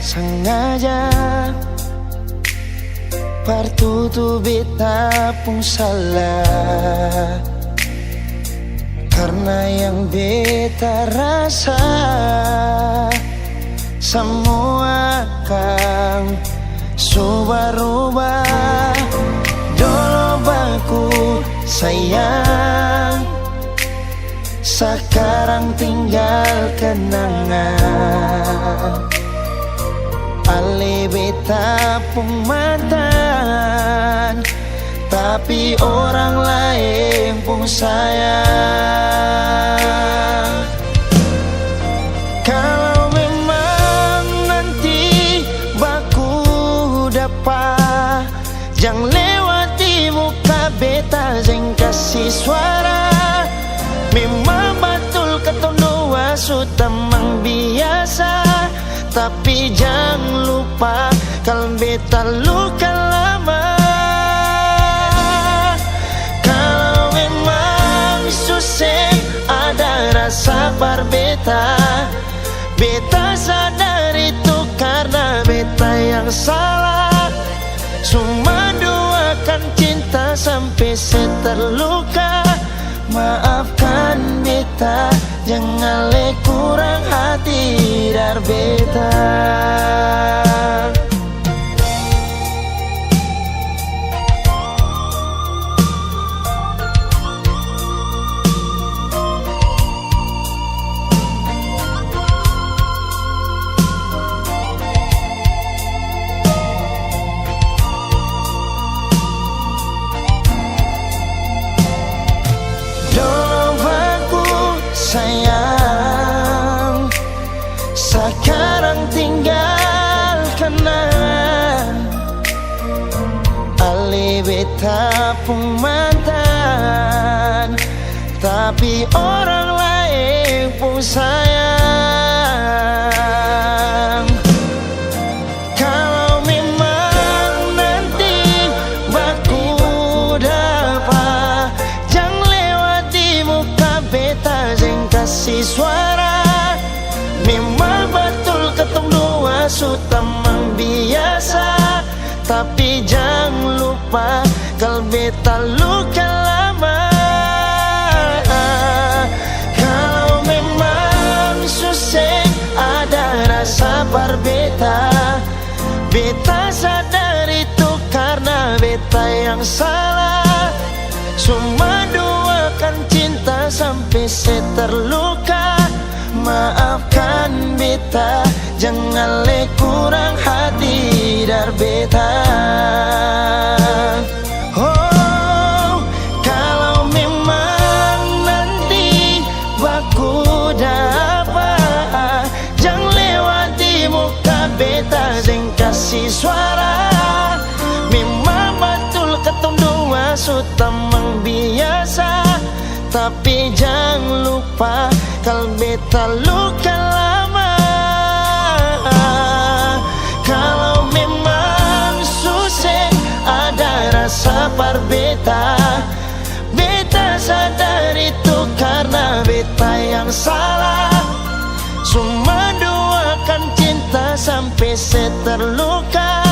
sengaja partutu beta pun salah, karena yang beta rasa semua akan subah-rubah. Dulu baku sayang, sekarang tinggal kenangan. Ale beta pun mantan, tapi orang lain pun sayang. Kalau memang nanti baku dapat, jangan lewati muka beta, jangan kasih suara. Memang betul ketong dua sudah memang biasa, tapi jangan lupa kalau beta luka lama. Kalau memang susah ada rasa berbeta, beta sadar itu karena beta yang salah. Cuma doakan cinta sampai terluka. Maafkan beta, jangan le kurang hati dar beta. Sayang, sekarang tinggal kenangan. Ale beta pun mantan, tapi orang lain pun sayang. Kalau memang nanti baku dapat, jangan lewati muka beta, jangan kasih suara. Memang betul ketong dua sudah memang biasa, tapi jangan lupa kalau beta luka lama. Kalau memang susah ada rasa berbeta, beta sadar itu karena beta yang salah. Cuma doakan cinta sampai terluka. Maafkan beta, jangan le kurang hati dar beta. Oh, kalau memang nanti baku dapat, jangan lewati muka beta, jangan kasih suara. Memang betul ketong dua sudah memang biasa, tapi jangan lupa kalau beta luka lama. Kalau memang susah ada rasa berbeta, beta sadar itu karena beta yang salah. Cuma doakan cinta sampai terluka.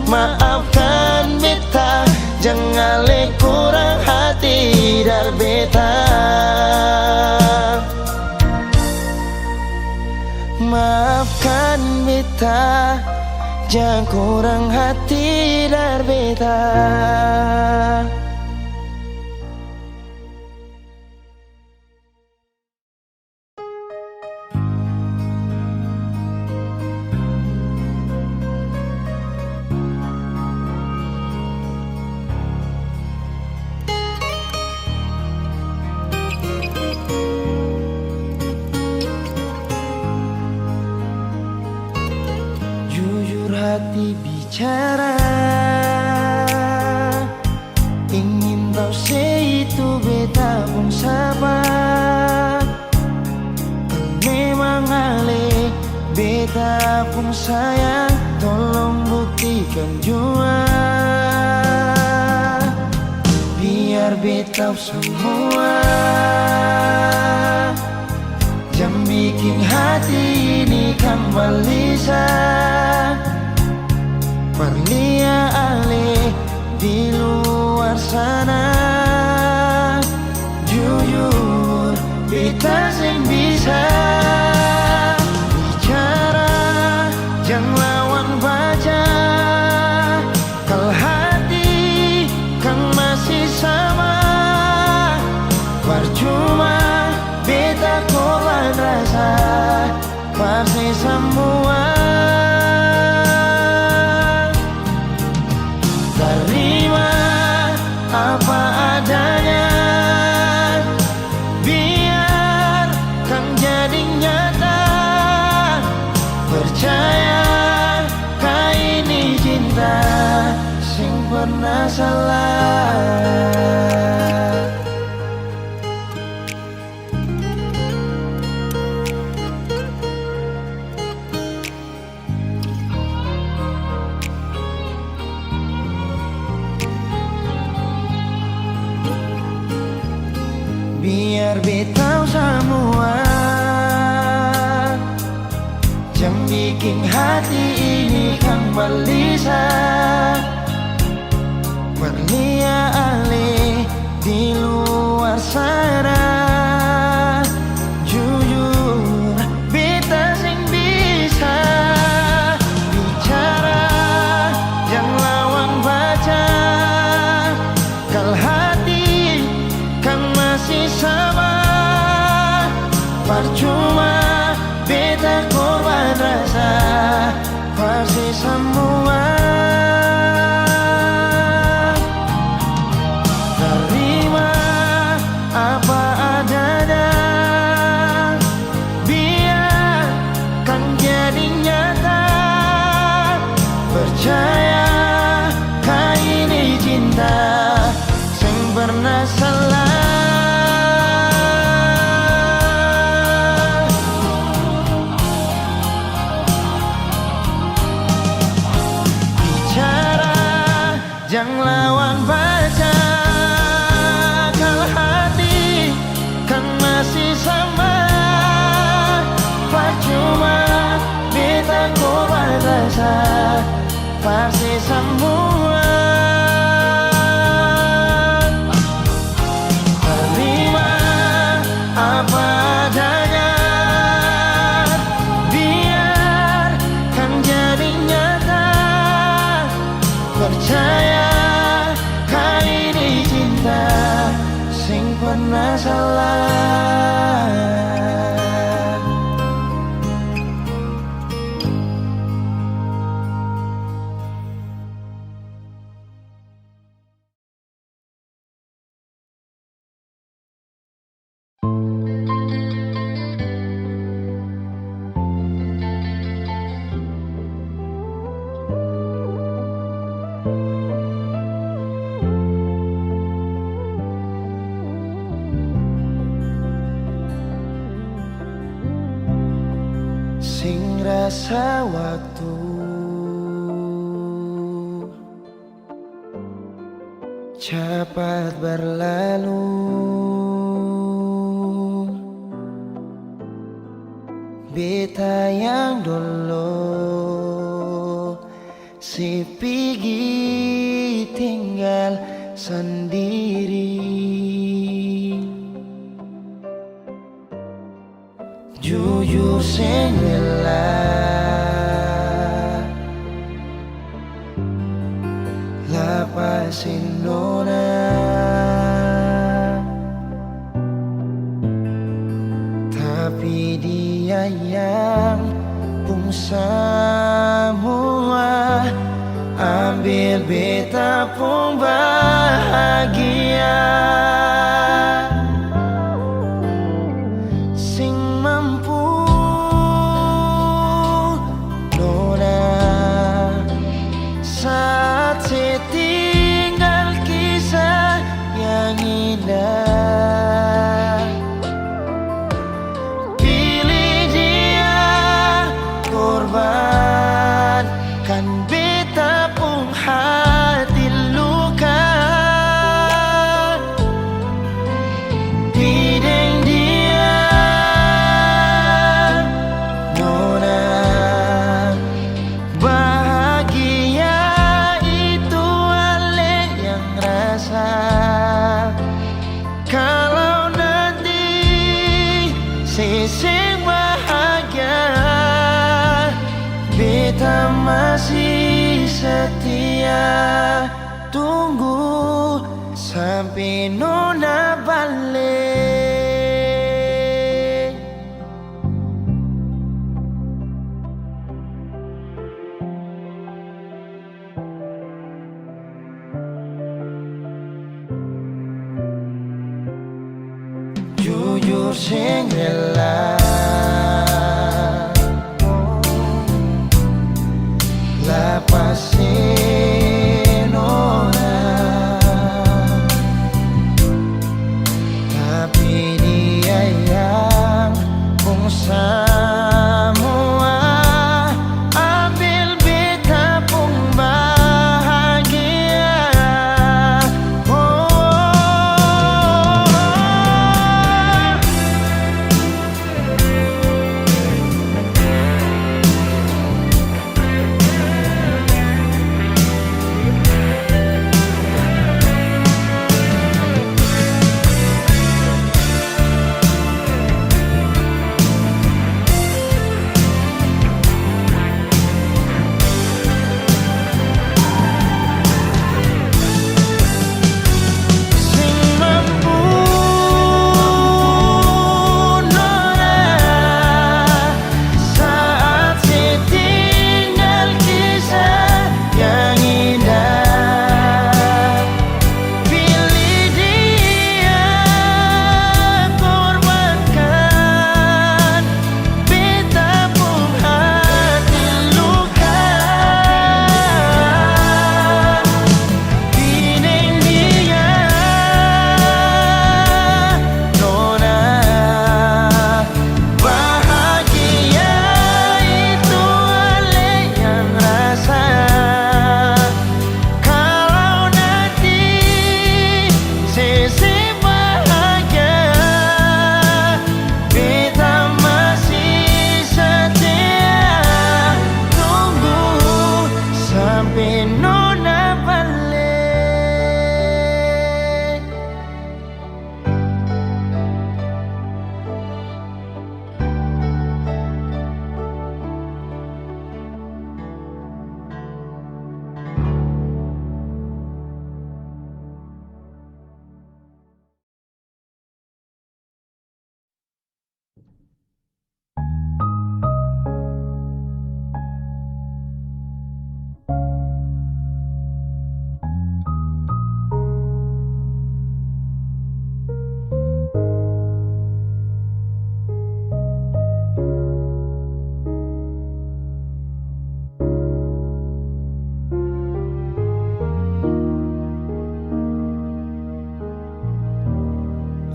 Maafkan beta, jangan le kurang hati dar beta. Maafkan beta, jangan kurang hati dar beta. Hati bicara, ingin tahu itu beta pun sabar. Memang ale beta pun sayang, tolong buktikan jua. Biar beta semua, jangan bikin hati ini kembali Perlia ale di luar sana. Jujur beta sing bisa bicara, jangan lawan baca. Kalau hati kan masih sama, percuma beta korban rasa pasti semua. Terima apa adanya, biar kan jadi nyata. Percaya kau ini cinta sing pernah salah. Biar beta semua, jangan bikin hati ini kembali Perlia ale di luar sana. Jujur beta sing bisa bicara, jangan lawan baca. Kalau hati kan masih sama, percuma beta korban rasa pasti semua. Terima apa adanya, biar kan jadi nyata. Percaya kau ini cinta sing pernah salah. Jangan lawan baca, kalau hati kan masih sama. Percuma beta korban rasa pasti semua. Terima apa adanya, biar kan jadi nyata. Percaya kau ini cinta sing pernah salah. Sing rasa waktu cepat berlalu, beta yang dulu si pergi tinggal sendiri. Jujur sing rela lapasin nona, tapi dia yang pun semua ambil beta pun bahagia. Pilih dia korban, kan beta pun hati luka. Bideng dia rasa. Kalau nanti sisi bahagia, beta masih setia. Tunggu sampai nona balik. Jujur sing rela lepasin orang, tapi dia yang pun semua ambil beta pun bahagia.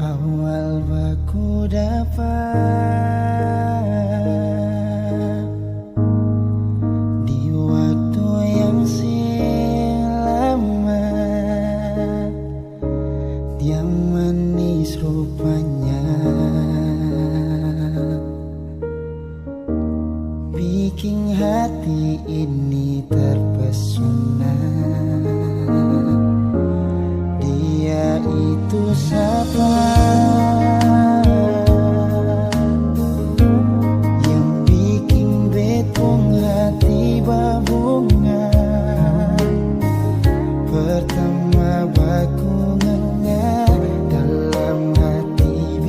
Awal baku dapat di waktu yang lama, yang manis rupanya bikin hati ini terpesona. Dia itu siapa yang bikin betong hati berbunga? Pertama baku ngena dalam hati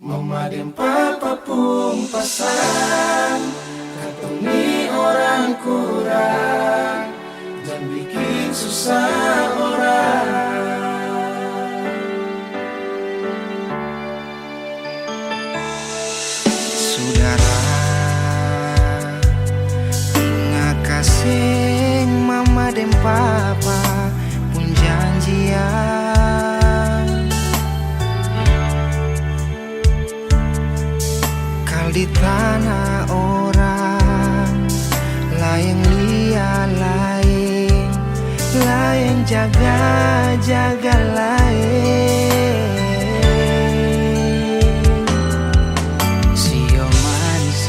Mama dan papa pun pasang, katumi orang kurang, jangan bikin susah orang. Saudara, ingat kasih mama dan papa pun janjian. Di tanah orang lain liat lain, lain jaga lain. Sio manis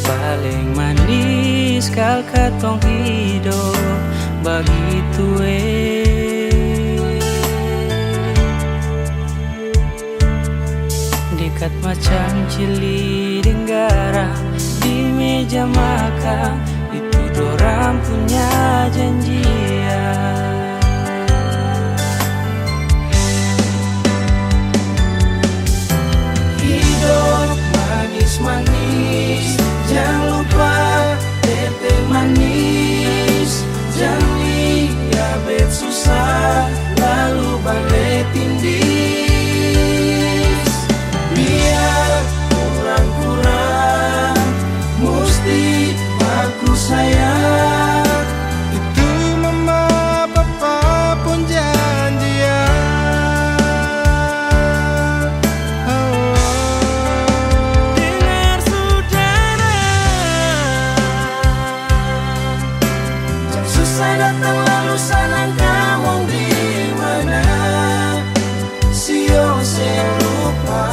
paling manis kal katong hidup begitu dekat macam cili denggara di meja makan, itu dorang punya janjian. Hidup manis-manis, jangan lupa tete manis, jangan lihat susah lalu balik tindih. Sayang, itu mama papa pun janjian. Dengar saudara, jam susah datang lalu senang kamu di mana? Sio saya lupa,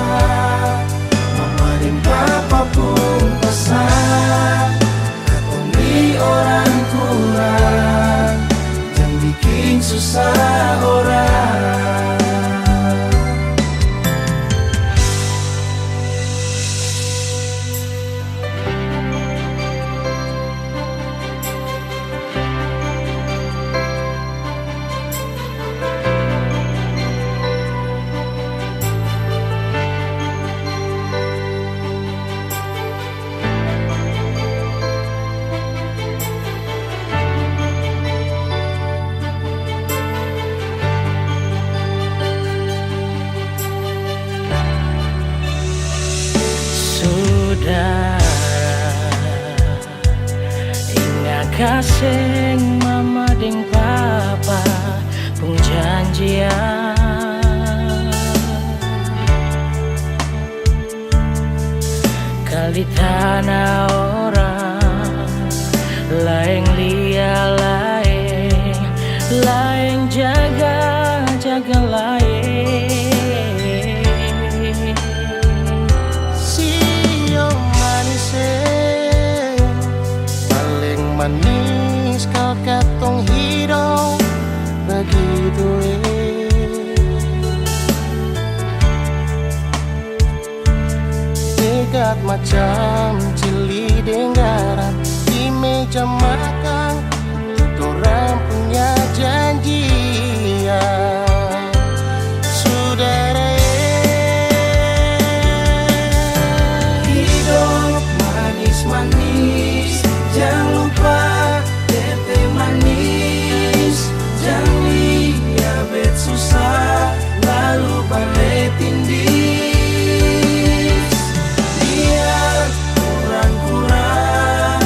mama dan papa pun pesan, orang kurang, jangan bikin susah orang. Ingat kasih mama dan papa pun janjian. Kali tanah orang lain liat lain, lain jaga lain. Manis kau katong hidup begitu dekat macam cili denggara di meja makan, dorang punya janjian. Saudara, hidup manis-manis, jangan lupa tete manis, jangan lihat susah lalu balik tindih. Lihat orang kurang,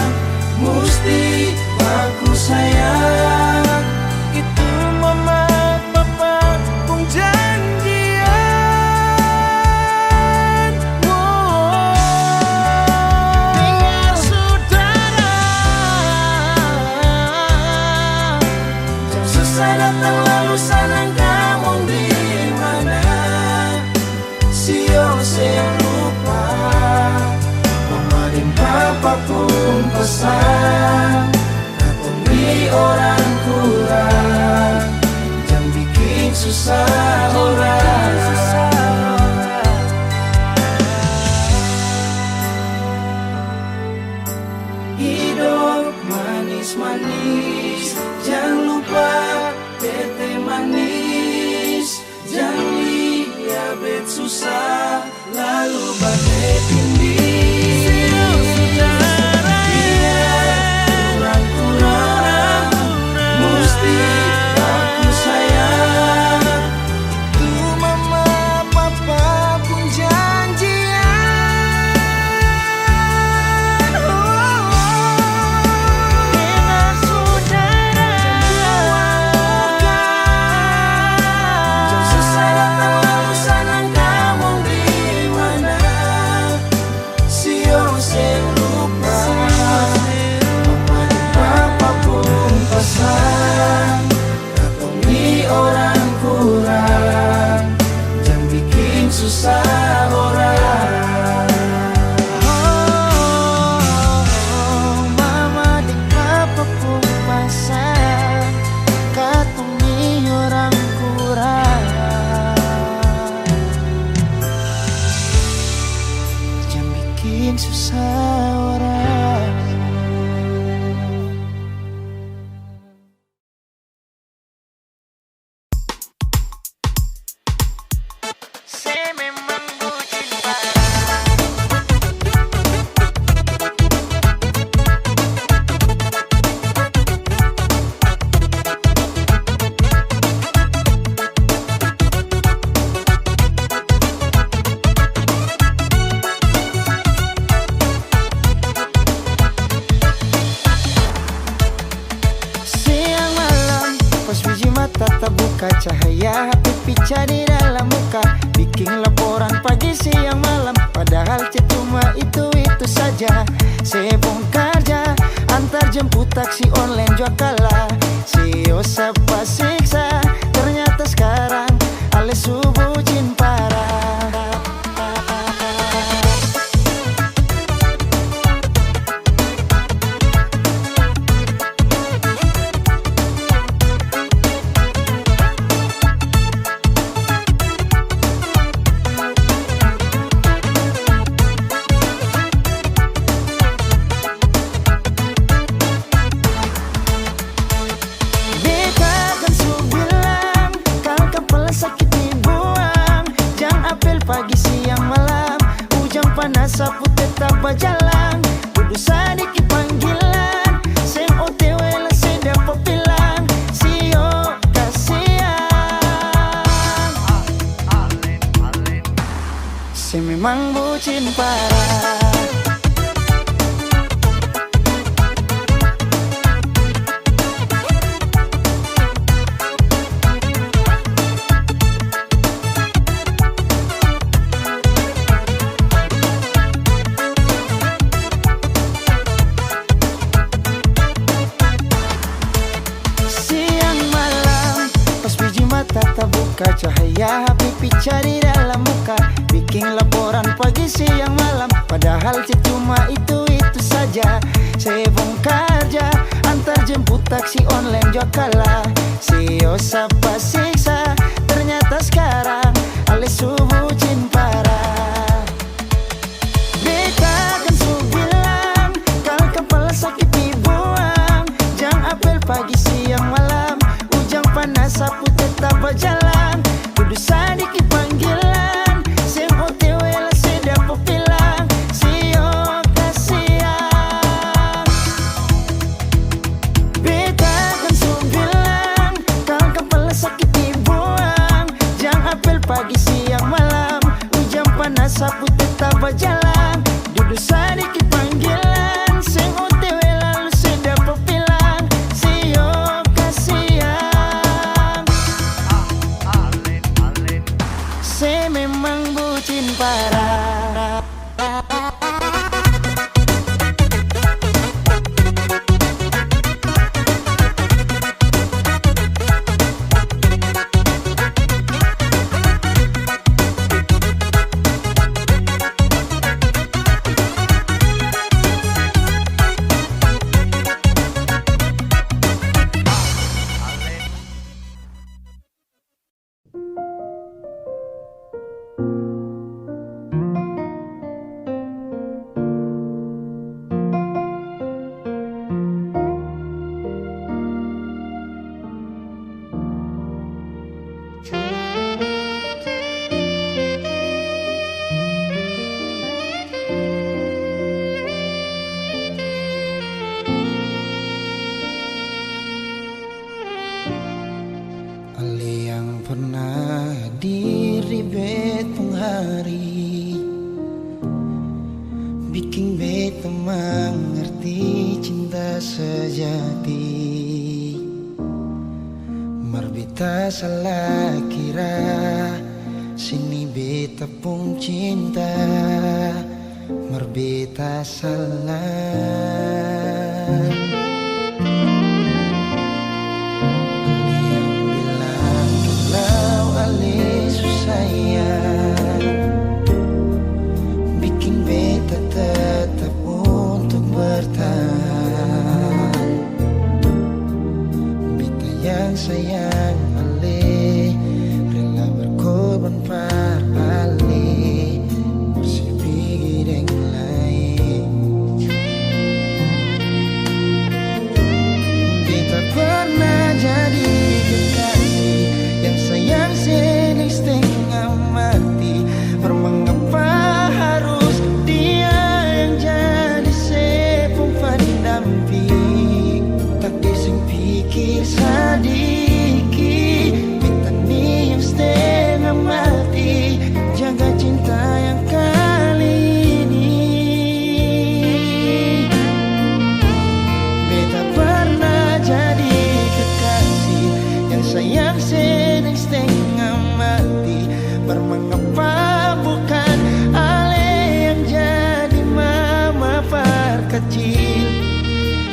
mesti bagus sayang. Itu mama papa pun janjian. Dengar saudara, jam susah datang lalu senang kamu di mana? Sio saya lupa, mama dan papa pun pesan, katumi orang kurang, jangan bikin susah orang. Hidup manis-manis, jangan lupa tete manis, jangan lihat susah. susah, lalu badai tindih. Kurang-kurang mesti aku sayang. Tuh mama papa pun janjian. Dengan saudara jam susah datang lalu sanang kamu di mana. Sio sing lupa mama dan papa pun pasang. Katongi orang kurang, jangan bikin susah orang. Mama dan papa pun pasang. Katongi orang kurang, jangan bikin susah orang. Saya memang bucin parah. Siang malam pas biji mata tak buka, cahaya HP pica di dalam muka, bikin laporan pagi siang malam, padahal chat cuma itu saja. Saya bongkar ja, antar jemput taksi online jua kalah. Sio sapa siksa, ternyata sekarang alias bucin parah. Beta kan su bilang, kalau kepala sakit dibuang, jangan apel pagi siang malam, hujan panas sapu tetap berjalan, duduk sedikit panggilan, seng OTW lah saya dapat bilang, sio kasihan. Saya memang bucin parah. Siang malam pas biji mata tak buka, cahaya HP pica di dalam muka, bikin laporan pagi siang malam, padahal chat cuma itu saja. Saya bongkar ja, antar jemput taksi online jua kalah. Sio sapa siksa, ternyata sekarang alias bucin parah. Beta kan su bilang, kalau kepala sakit dibuang, jangan apel pagi siang malam, hujan panas sapu tetap berjalan, duduk sedikit panggilan, seng OTW lah saya dapat bilang, sio kasihan. Beta kan su bilang, kalau kepala sakit dibuang, jangan apel pagi siang malam, hujan panas sapu tetap berjalan, duduk sedikit panggilan, seng OTW lalu saya dapat bilang, sio kasihan. Saya memang bucin parah. bikin beta mengerti cinta sejati. Marbita salah kira, sini beta pun cinta. Marbita salah. Sayang ale, rela berkorban par ale, bersih yang lain. Kita pernah jadi kekasih yang sayang sedih setengah mati. Bermengapa harus dia yang jadi sepung pendamping? Tak dising pikir sadih. Sayang sedang setengah mati. Bermengapa bukan ale yang jadi mama perkecil?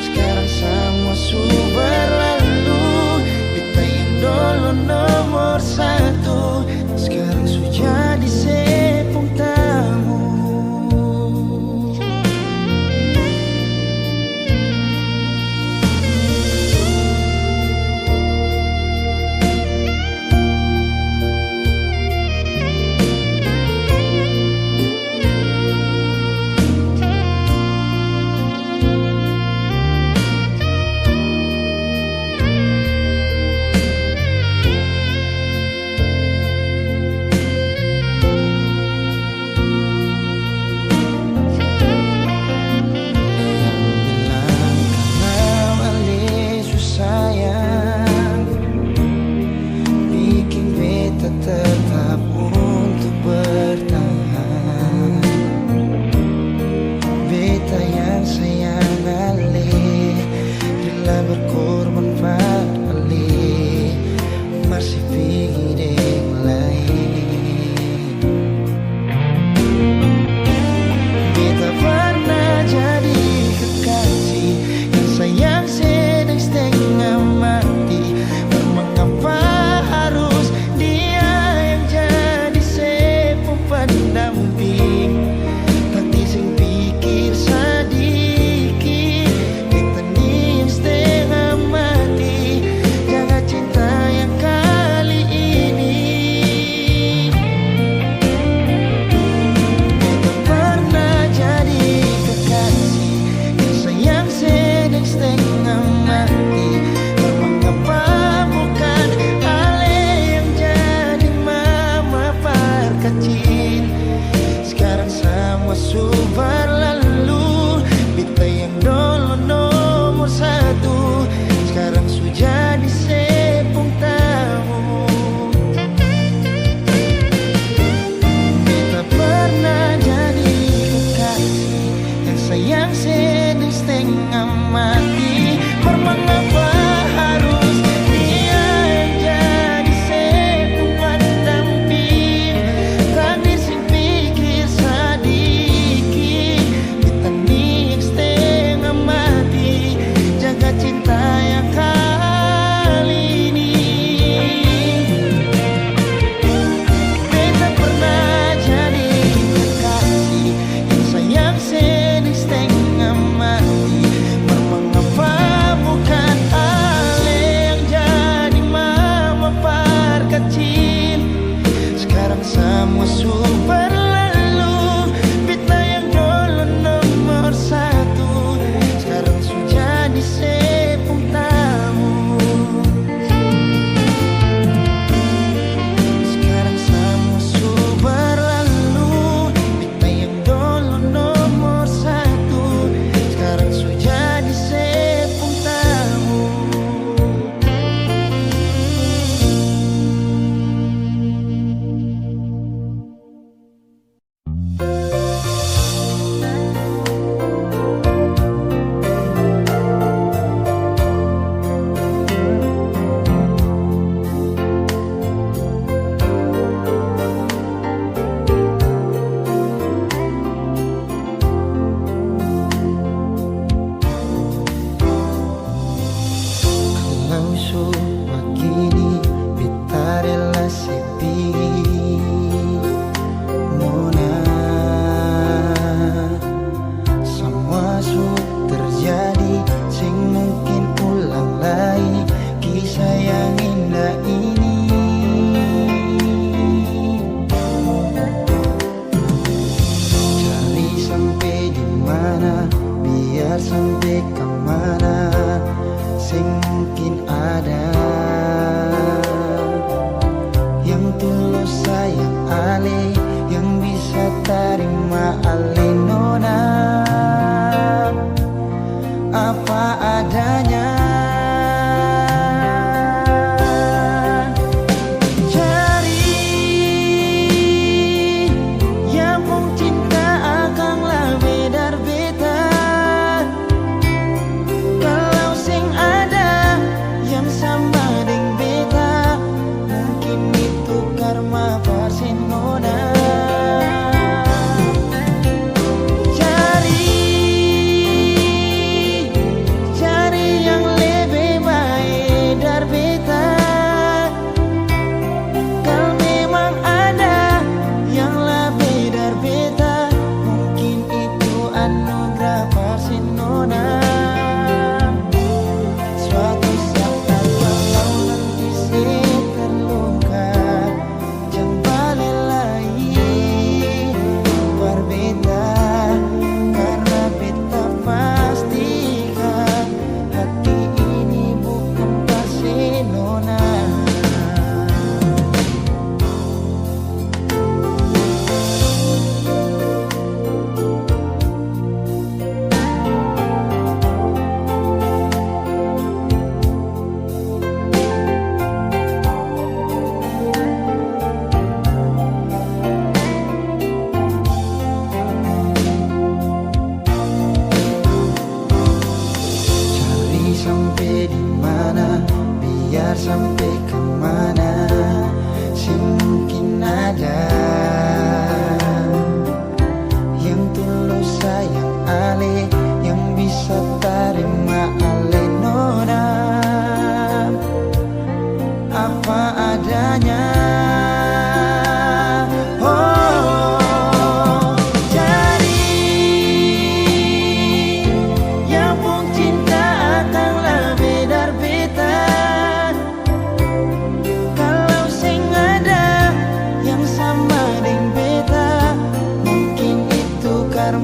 Sekarang semua sudah berlalu. Kita yang dulu nomor satu, sekarang sudah jadi sepung tamu. Tetap untuk bertahan. Beta yang sayang ale, rela berkorban par ale, masih pikir yang lain. Beta pernah jadi kekasih yang sayang sedang setengah mati. Bermengapa harus pendamping? Tak dising pikir sedikit. Kita ni yang setengah mati. Jaga cinta yang kali ini. Kita pernah jadi kekasih yang sayang sedang setengah mati. Bermengapa bukan ale yang jadi mama perkecil? Sekarang semua sudah berlalu. Beta yang dulu nomor satu, sekarang sudah jadi sepung tamu. Beta pernah jadi kekasih yang sayang sedang setengah mati. Bermengapa harus dia yang jadi sepung pendamping? Tak dising pikir sedikit. Kita ni yang setengah mati. Jaga cinta yang kali ini. Beta pernah jadi kekasih yang sayang sedang setengah mati. Bermengapa bukan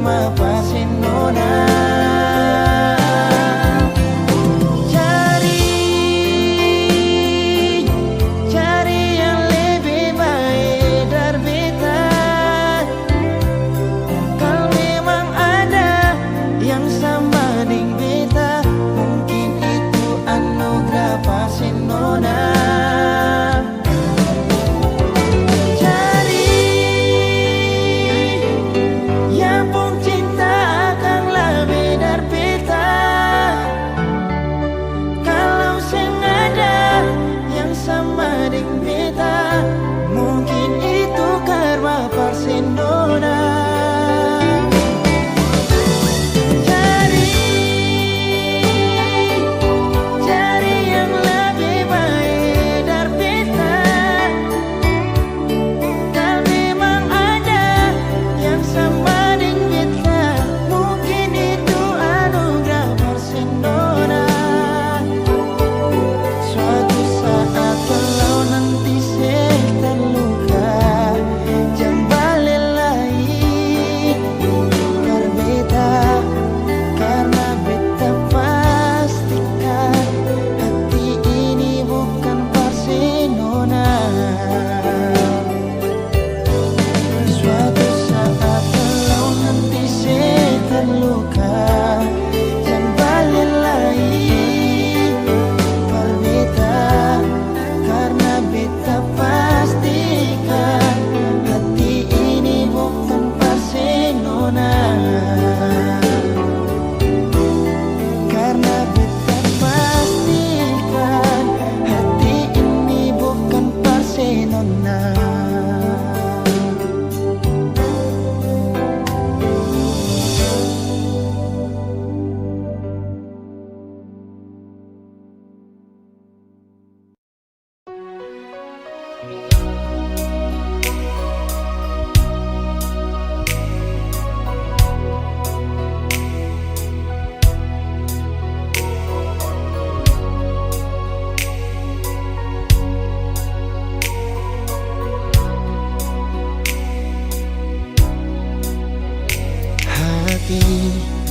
karma pasinona. Cari yang lebih baik dari beta. Kalau memang ada yang sama dengan beta, mungkin itu anugerah pasinona.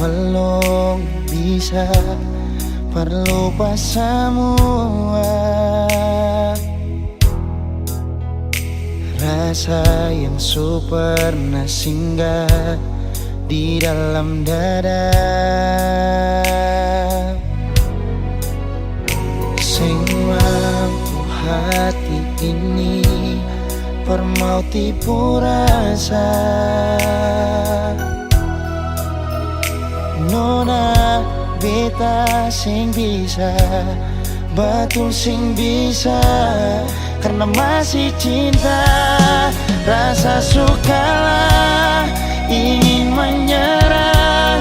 Belum bisa perlupa semua rasa yang pernah singgah di dalam dada, sing mampu hati ini permau tipu rasa. Nona beta sing bisa, betul sing bisa, karena masih cinta. Rasa sukalah ingin menyerah,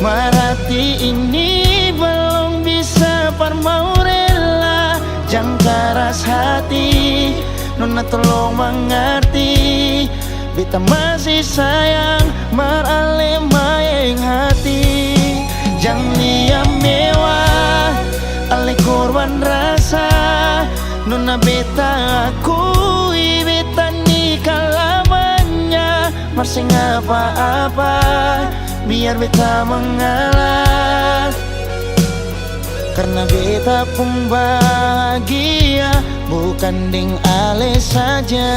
marati ini belum bisa parmau rela. Jangan keras hati, Nona tolong mengerti, beta masih sayang marale mayeng hati. Jangan lihat mewah, ale korban rasa. Nona beta akui, beta nikah lamanya. Marsing apa-apa, biar beta mengalah, karena beta pun bahagia, bukan deng ale saja.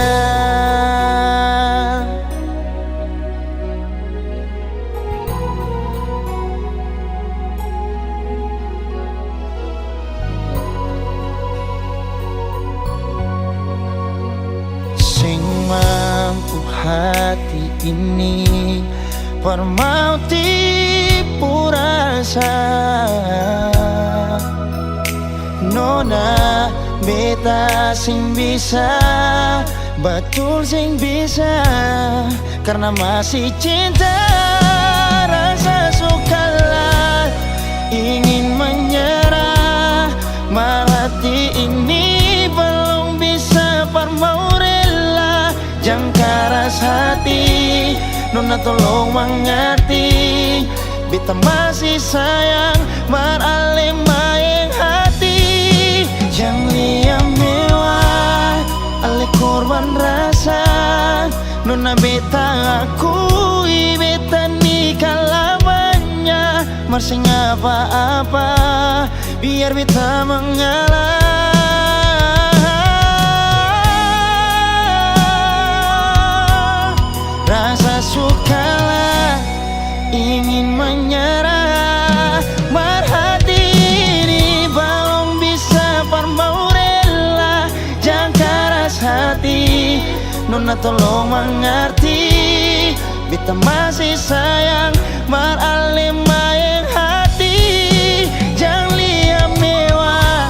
Mampu hati ini permau tipu rasa. Nona beta sing bisa, betul sing bisa, karena masih cinta. Rasa sukalah ingin menyerah, marati ini belum bisa parmau. Jangan keras hati, Nona tolong mengerti, beta masih sayang marale mayeng hati. Jangan lihat mewah, ale korban rasa. Nona beta akui, beta nikah mersing apa-apa biar beta mengalah. Rasa sukalah ingin menyerah, merhati ini belum bisa parmau rela. Jangan keras hati, nona tolong mengerti, beta masih sayang maralim maeng hati. Jangan lihat mewah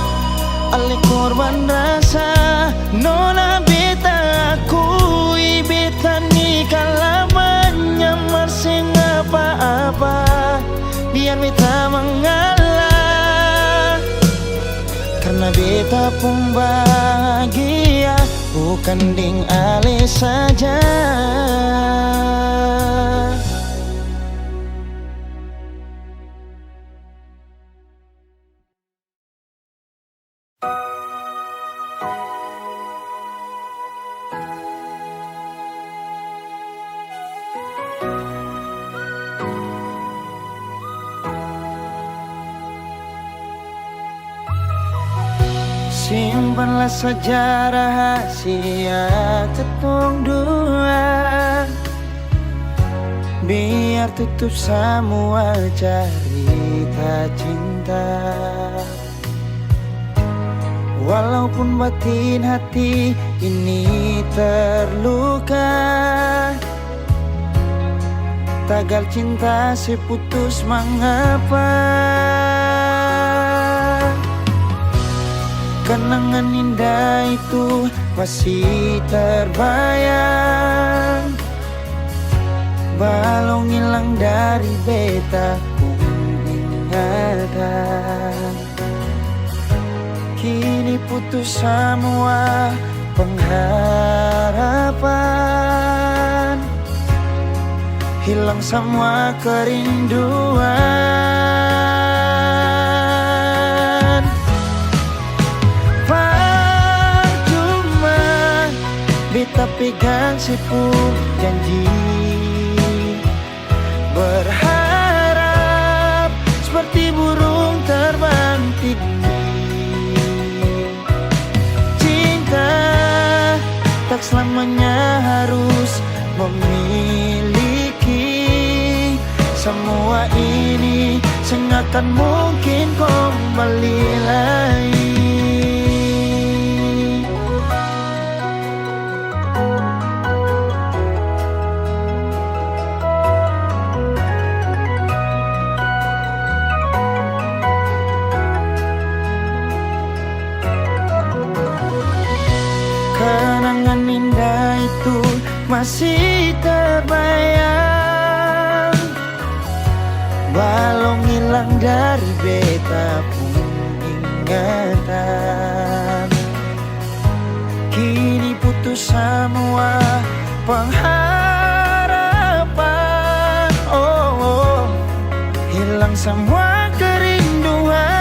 ali korban rasa, nona beta akui beta nikah lamanya mersing apa-apa biar beta mengalah. Karena beta pun bahagia bukan ding ale saja. Simpanlah sejarah rahasia ketong dua, biar tutup semua cerita cinta. Walaupun batin hati ini terluka, tagal cinta seputus mengapa. Kenangan indah itu masih terbayang, balong hilang dari beta pun ingatan. Kini putus semua pengharapan, hilang semua kerinduan. Beta pegang sepuh janji, berharap seperti burung terbang tinggi. Cinta tak selamanya harus memiliki, semua ini sengakan mungkin kembali lagi. Kenangan indah itu masih terbayang, balong hilang dari beta pun ingatan. Kini putus semua pengharapan, oh, hilang semua kerinduan.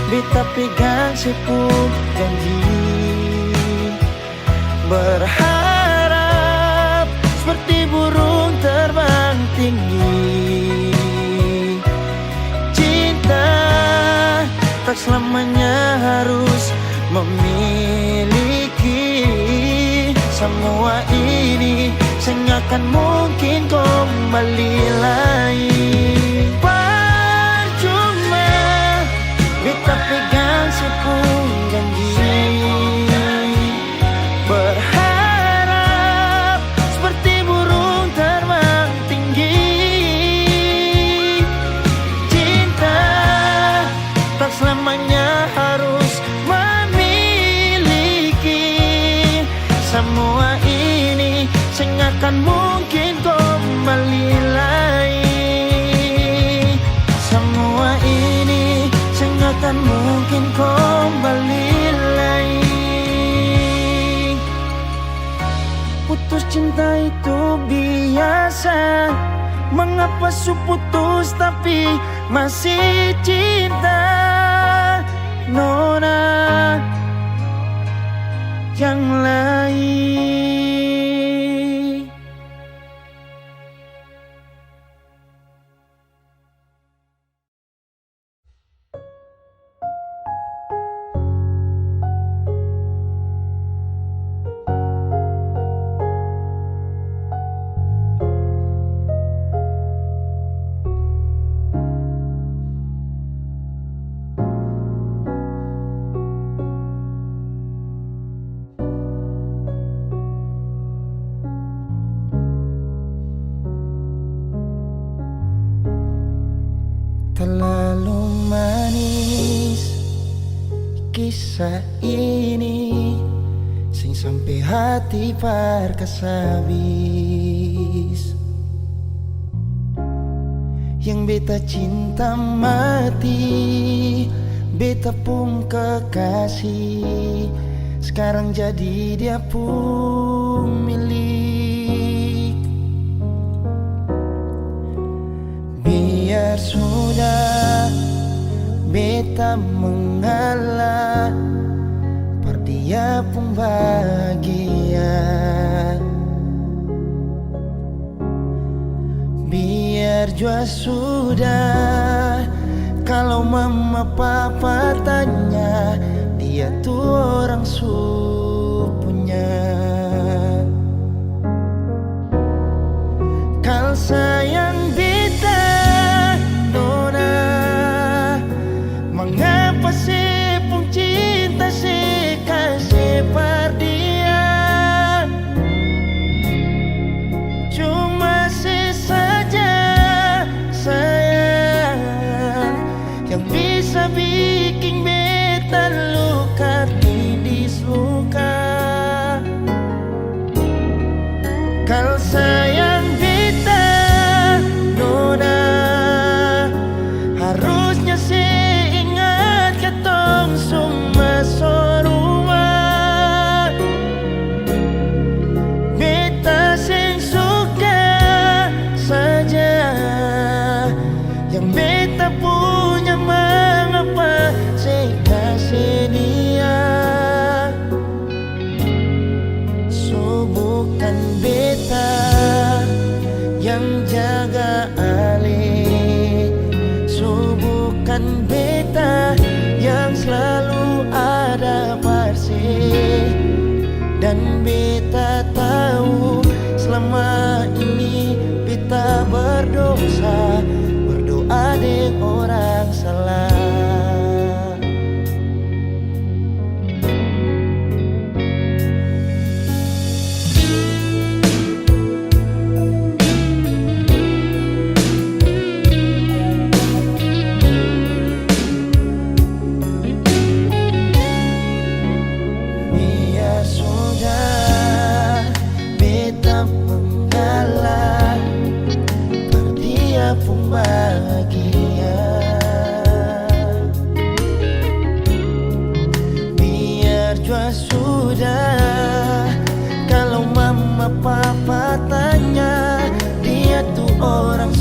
Beta pegang sepuh janji, berharap seperti burung terbang tinggi. Cinta tak selamanya harus memiliki, semua ini sengakan mungkin kembali lagi. Beta pegang sepuh janji, berharap seperti burung terbang tinggi. Cinta tak selamanya harus memiliki, semua ini sengakan mungkin kembali lagi. Semua ini akan mungkin kembali lagi. Putus cinta itu biasa, mengapa putus tapi masih cinta? Nona, yang lain. Terlalu manis kisah ini, sing sampai hati parkas habis. Yang beta cinta mati, beta pun kekasih, sekarang jadi dia pun milik. Biar sudah beta mengalah, per dia pun bahagia. Biar jua sudah, kalau mama papa tanya, dia tuh orang supunya. Kal sayang beta nona, mengapa sih pun cinta sih kasih par dia? Cuma sih saja sayang yang bisa bikin beta luka tindis luka. Kal sayang beta nona, harusnya sih ingat ketong semua sorua. Beta sing suka saja yang beta punya, mengapa saya kasih dia? So bukan beta yang jaga ale, so bukan beta yang selalu ada parse. Dan beta tahu selama ini beta berdosa, berdoa dengan orang salah. Biar sudah beta mengalah, per dia pun bahagia. Biar jua sudah, kalau mama papa tanya, dia tuh orang